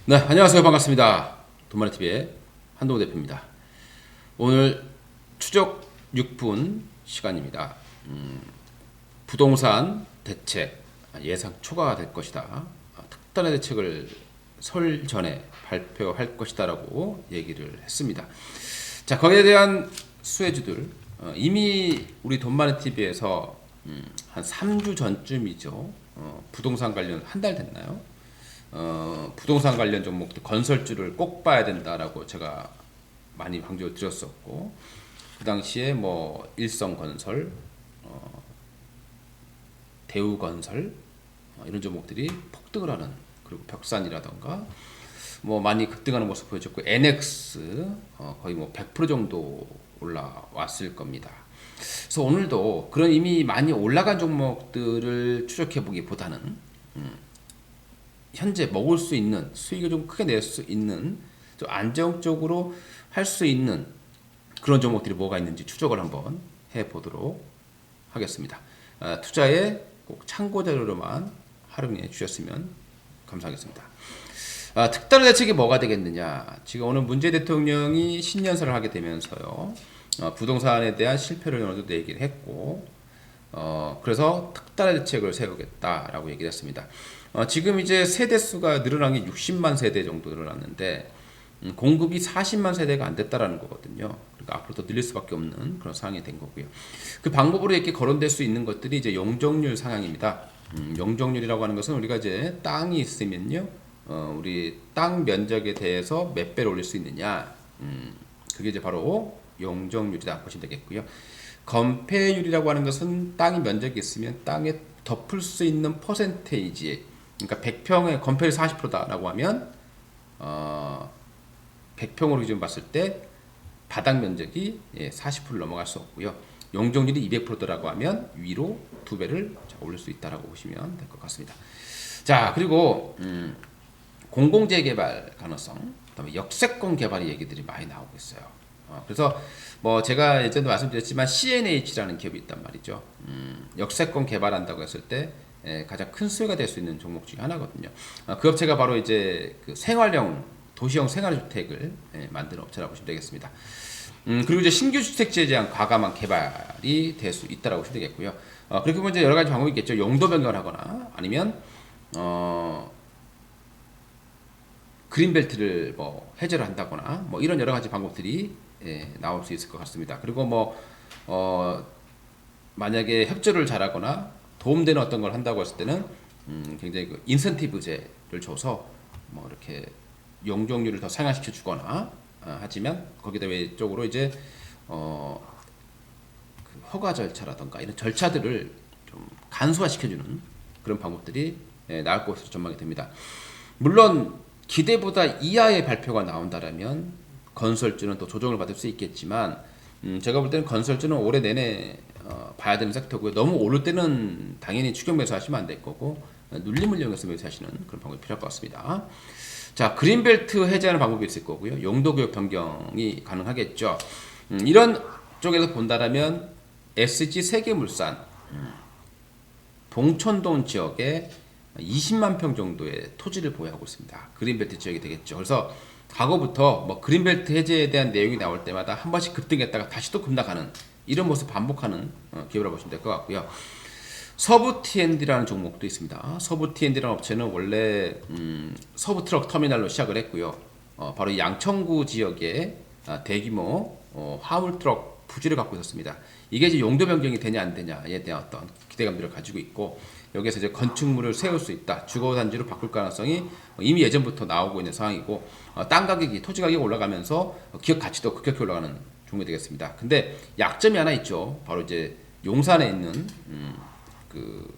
네, 안녕하세요. 반갑습니다. 돈마네TV의 한동호 대표입니다. 오늘 추적 6분 시간입니다. 부동산 대책 예상 초과가 될 것이다. 특단의 대책을 설 전에 발표할 것이다 라고 얘기를 했습니다. 자, 거기에 대한 수혜주들 이미 우리 돈마네TV에서 한 3주 전쯤이죠. 부동산 관련 한 달 됐나요? 부동산 관련 종목들 건설주를 꼭 봐야 된다라고 제가 많이 강조를 드렸었고, 그 당시에 뭐 일성건설, 대우건설 이런 종목들이 폭등을 하는, 그리고 벽산이라던가 뭐 많이 급등하는 모습 보여줬고, NX 거의 뭐 100% 정도 올라왔을 겁니다. 그래서 오늘도 그런 이미 많이 올라간 종목들을 추적해 보기보다는 현재 먹을 수 있는, 수익을 좀 크게 낼 수 있는, 좀 안정적으로 할 수 있는 그런 종목들이 뭐가 있는지 추적을 한번 해보도록 하겠습니다. 투자에 꼭 참고 자료로만 활용해 주셨으면 감사하겠습니다. 특단의 대책이 뭐가 되겠느냐. 지금 오늘 문재인 대통령이 신년사를 하게 되면서요, 부동산에 대한 실패를 어느 정도 얘기를 했고, 그래서 특단의 대책을 세우겠다라고 얘기를 했습니다. 지금 이제 세대 수가 늘어난 게 60만 세대 정도 늘어났는데, 공급이 40만 세대가 안 됐다라는 거거든요. 그러니까 앞으로 더 늘릴 수밖에 없는 그런 상황이 된 거고요. 그 방법으로 이렇게 거론될 수 있는 것들이 이제 용적률 상향입니다. 용적률이라고 하는 것은 우리가 이제 땅이 있으면요, 우리 땅 면적에 대해서 몇 배를 올릴 수 있느냐, 그게 이제 바로 용적률이다 보시면 되겠고요. 건폐율이라고 하는 것은 땅이 면적이 있으면 땅에 덮을 수 있는 퍼센테이지, 그러니까 100평에 건폐율이 40%다라고 하면 100평으로 기준 봤을 때 바닥 면적이 40%를 넘어갈 수 없고요. 용적률이 200%라고 하면 위로 2배를 올릴 수 있다라고 보시면 될 것 같습니다. 자, 그리고 공공재개발 가능성, 그다음에 역세권 개발 얘기들이 많이 나오고 있어요. 그래서 뭐 제가 예전에 말씀드렸지만 CNH라는 기업이 있단 말이죠. 역세권 개발한다고 했을 때 가장 큰 수혜가 될 수 있는 종목 중에 하나거든요. 그 업체가 바로 이제 그 생활형 도시형 생활주택을 만드는 업체라고 보시면 되겠습니다. 그리고 이제 신규 주택지에 대한 과감한 개발이 될 수 있다라고 보시면 되겠고요. 그리고 이제 여러 가지 방법이 있겠죠. 용도 변경을 하거나 아니면 그린벨트를 뭐 해제를 한다거나 뭐 이런 여러 가지 방법들이 나올 수 있을 것 같습니다. 그리고 뭐 만약에 협조를 잘하거나 도움되는 어떤 걸 한다고 했을 때는 굉장히 그 인센티브제를 줘서 뭐 이렇게 용적률을 더 상향시켜 주거나 하지만 거기다 외적으로 이제 그 허가 절차라던가 이런 절차들을 좀 간소화시켜주는 그런 방법들이 나올 것으로 전망이 됩니다. 물론 기대보다 이하의 발표가 나온다라면 건설주는 또 조정을 받을 수 있겠지만, 제가 볼 때는 건설주는 올해 내내 봐야 되는 섹터고요. 너무 오를 때는 당연히 추격 매수하시면 안 될 거고, 눌림을 이용해서 매수하시는 그런 방법이 필요할 것 같습니다. 자, 그린벨트 해제하는 방법이 있을 거고요. 용도구역 변경이 가능하겠죠. 이런 쪽에서 본다라면 SG 세계물산 봉천동 지역에 20만 평 정도의 토지를 보유하고 있습니다. 그린벨트 지역이 되겠죠. 그래서 과거부터 뭐 그린벨트 해제에 대한 내용이 나올 때마다 한 번씩 급등했다가 다시 또 급락하는 이런 모습 반복하는 기업이라고 보시면 될 것 같고요. 서부 T&D라는 종목도 있습니다. 서부 T&D라는 업체는 원래 서부 트럭 터미널로 시작을 했고요. 바로 양천구 지역에 대규모 화물 트럭 부지를 갖고 있었습니다. 이게 이제 용도 변경이 되냐 안 되냐에 대한 어떤 기대감들을 가지고 있고, 여기에서 이제 건축물을 세울 수 있다, 주거단지로 바꿀 가능성이 이미 예전부터 나오고 있는 상황이고, 땅 가격이, 토지 가격이 올라가면서 기업 가치도 급격히 올라가는 종목이 되겠습니다. 근데 약점이 하나 있죠. 바로 이제 용산에 있는 그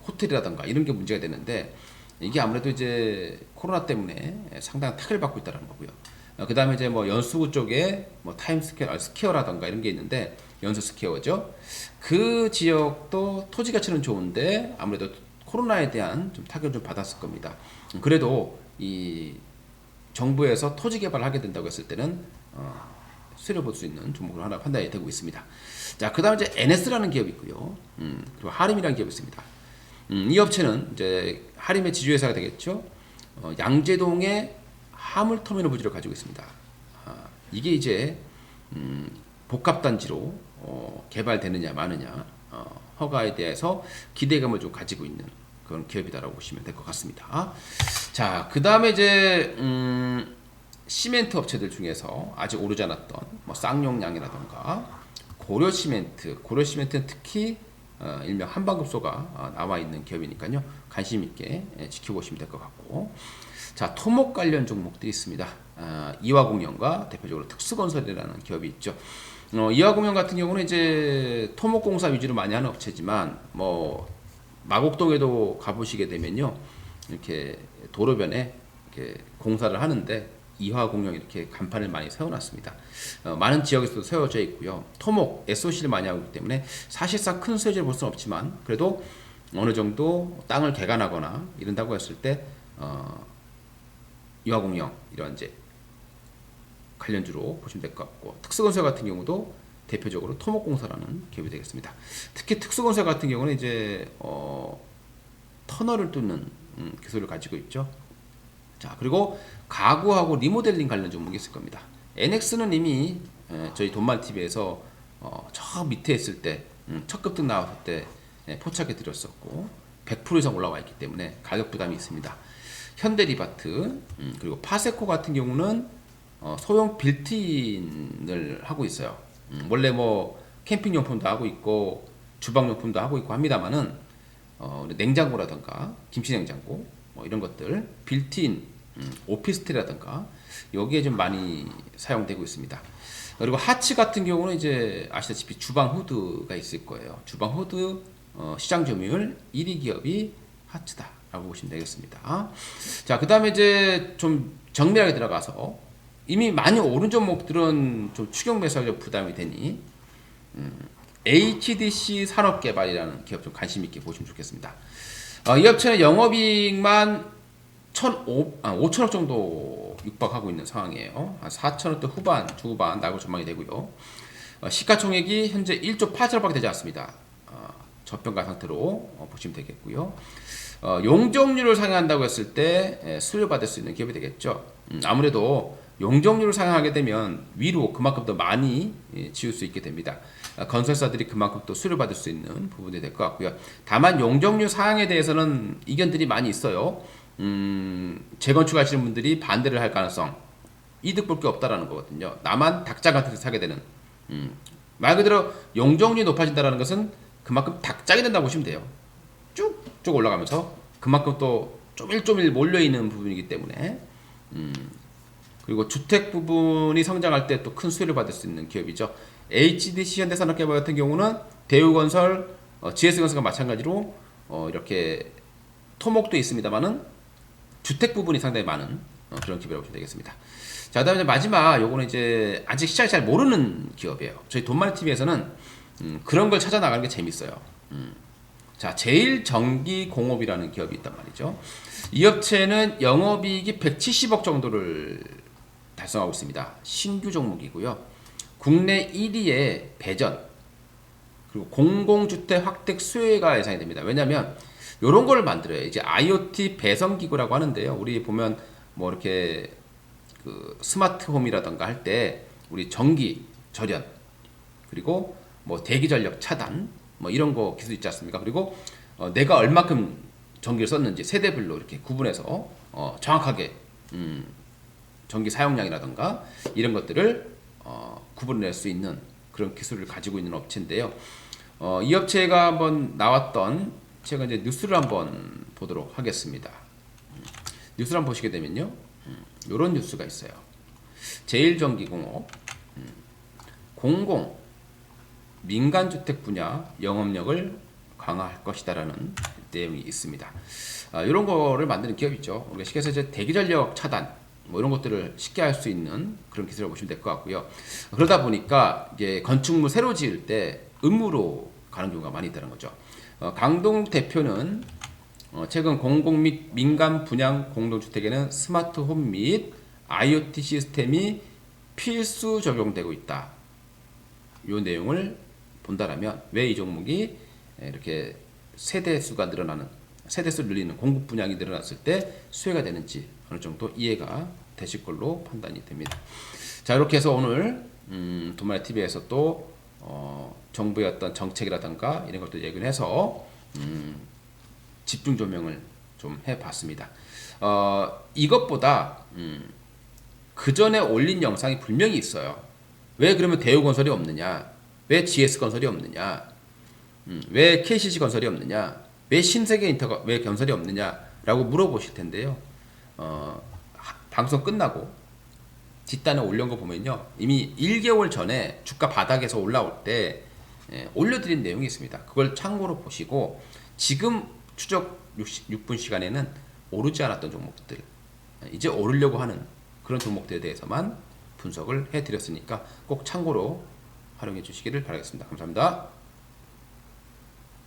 호텔이라던가 이런 게 문제가 되는데, 이게 아무래도 이제 코로나 때문에 상당한 타격을 받고 있다는 거고요. 그 다음에 이제 뭐 연수구 쪽에 뭐 타임스퀘어, 스퀘어라던가 이런 게 있는데, 연수 스퀘어죠. 그 지역도 토지 가치는 좋은데 아무래도 코로나에 대한 좀 타격을 좀 받았을 겁니다. 그래도 이 정부에서 토지 개발을 하게 된다고 했을 때는 수혜를 볼 수 있는 종목으로 하나 판단이 되고 있습니다. 자, 그 다음에 이제 NS라는 기업이 있고요. 그리고 하림이라는 기업이 있습니다. 이 업체는 이제 하림의 지주회사가 되겠죠. 양재동에 화물터미널 부지를 가지고 있습니다. 이게 이제 복합단지로 개발되느냐 마느냐 허가에 대해서 기대감을 좀 가지고 있는 그런 기업이다라고 보시면 될 것 같습니다. 자, 그 다음에 이제 시멘트 업체들 중에서 아직 오르지 않았던 뭐 쌍용량이라던가 고려시멘트는 특히 일명 한방급소가 나와 있는 기업이니까요. 관심 있게 지켜보시면 될 것 같고, 자, 토목 관련 종목들이 있습니다. 이화공영과 대표적으로 특수건설이라는 기업이 있죠. 이화공영 같은 경우는 이제 토목공사 위주로 많이 하는 업체지만 뭐 마곡동에도 가보시게 되면요, 이렇게 도로변에 이렇게 공사를 하는데 이화공영 이렇게 간판을 많이 세워놨습니다. 많은 지역에서도 세워져 있고요. 토목, SOC를 많이 하고 있기 때문에 사실상 큰 수혜를 볼 수는 없지만 그래도 어느 정도 땅을 개간하거나 이런다고 했을 때 이화공영 이런 이제 관련주로 보시면 될 것 같고, 특수건설 같은 경우도 대표적으로 토목공사라는 기업이 되겠습니다. 특히 특수건설 같은 경우는 이제 터널을 뚫는 기술을 가지고 있죠. 자, 그리고 가구하고 리모델링 관련 종목이 있을 겁니다. NX는 이미 저희 돈만TV에서 저 밑에 있을 때 첫 급등 나왔을 때 포착해 드렸었고 100% 이상 올라와 있기 때문에 가격 부담이 있습니다. 현대리바트 그리고 파세코 같은 경우는 소형 빌트인을 하고 있어요. 원래 뭐 캠핑용품도 하고 있고 주방용품도 하고 있고 합니다만은 냉장고라든가 김치냉장고 뭐 이런 것들 빌트인 오피스텔이라든가 여기에 좀 많이 사용되고 있습니다. 그리고 하츠 같은 경우는 이제 아시다시피 주방 후드가 있을 거예요. 주방 후드 시장 점유율 1위 기업이 하츠다라고 보시면 되겠습니다. 자, 그 다음에 이제 좀 정밀하게 들어가서 이미 많이 오른 종목들은 좀 추격 매수하기가 부담이 되니 HDC 산업개발이라는 기업 좀 관심 있게 보시면 좋겠습니다. 이 업체는 영업이익만 5천억 정도 육박하고 있는 상황이에요. 한 4천억대 후반, 중후반 나올 전망이 되고요. 시가총액이 현재 1조 8천억밖에 되지 않습니다. 저평가 상태로 보시면 되겠고요. 용적률을 상회한다고 했을 때 수료받을 수 있는 기업이 되겠죠. 아무래도 용적률을 상회하게 되면 위로 그만큼 더 많이 지을 수 있게 됩니다. 건설사들이 그만큼 또 수료받을 수 있는 부분이 될 것 같고요. 다만 용적률 상향에 대해서는 이견들이 많이 있어요. 재건축하시는 분들이 반대를 할 가능성, 이득 볼 게 없다라는 거거든요. 나만 닭장 같은 데 사게 되는. 말 그대로 용적률이 높아진다는 것은 그만큼 닭장이 된다고 보시면 돼요. 쭉쭉 올라가면서 그만큼 또 쪼밀쪼밀 몰려있는 부분이기 때문에 그리고 주택 부분이 성장할 때 또 큰 수혜를 받을 수 있는 기업이죠. HDC 현대산업개발 같은 경우는 대우건설, GS건설과 마찬가지로 이렇게 토목도 있습니다만은 주택 부분이 상당히 많은 그런 기업이라고 보시면 되겠습니다. 자, 그다음에 마지막 요거는 이제 아직 시장이 잘 모르는 기업이에요. 저희 돈마니TV에서는 그런 걸 찾아 나가는 게 재밌어요. 자, 제일전기공업이라는 기업이 있단 말이죠. 이 업체는 영업이익이 170억 정도를 달성하고 있습니다. 신규 종목이고요. 국내 1위의 배전 그리고 공공주택 확대 수혜가 예상이 됩니다. 왜냐하면 이런 걸 만들어요. 이제 IoT 배선기구라고 하는데요. 우리 보면 뭐 이렇게 그 스마트홈이라던가 할 때 우리 전기 절연 그리고 뭐 대기 전력 차단 뭐 이런 거 기술 있지 않습니까? 그리고 내가 얼마큼 전기를 썼는지 세대별로 이렇게 구분해서 정확하게 전기 사용량이라던가 이런 것들을 구분낼 수 있는 그런 기술을 가지고 있는 업체인데요. 이 업체가 한번 나왔던 제가 이제 뉴스를 한번 보도록 하겠습니다. 뉴스를 한번 보시게 되면요, 이런 뉴스가 있어요. 제일전기공업 공공 민간주택 분야 영업력을 강화할 것이다라는 내용이 있습니다. 이런 거를 만드는 기업이죠. 우리가 쉽게 해서 이제 대기전력 차단 뭐 이런 것들을 쉽게 할 수 있는 그런 기술을 보시면 될 것 같고요. 그러다 보니까 이게 건축물 새로 지을 때 의무로 가는 경우가 많이 있다는 거죠. 강동욱 대표는 최근 공공 및 민간 분양 공동주택에는 스마트홈 및 IoT 시스템이 필수 적용되고 있다. 이 내용을 본다라면 왜 이 종목이 이렇게 세대 수가 늘어나는 세대수를 늘리는 공급 분양이 늘어났을 때 수혜가 되는지 어느 정도 이해가 되실 걸로 판단이 됩니다. 자, 이렇게 해서 오늘 돈마리 TV에서 또 정부의 어떤 정책이라든가 이런 것도 얘기를 해서 집중 조명을 좀 해봤습니다. 이것보다 그 전에 올린 영상이 분명히 있어요. 왜 그러면 대우건설이 없느냐? 왜 GS건설이 없느냐? 왜 KCC건설이 없느냐? 왜 신세계인터가 왜 건설이 없느냐라고 물어보실 텐데요. 방송 끝나고 뒷단에 올린 거 보면요, 이미 1개월 전에 주가 바닥에서 올라올 때 올려드린 내용이 있습니다. 그걸 참고로 보시고 지금 추적 6분 시간에는 오르지 않았던 종목들, 이제 오르려고 하는 그런 종목들에 대해서만 분석을 해드렸으니까 꼭 참고로 활용해 주시기를 바라겠습니다. 감사합니다.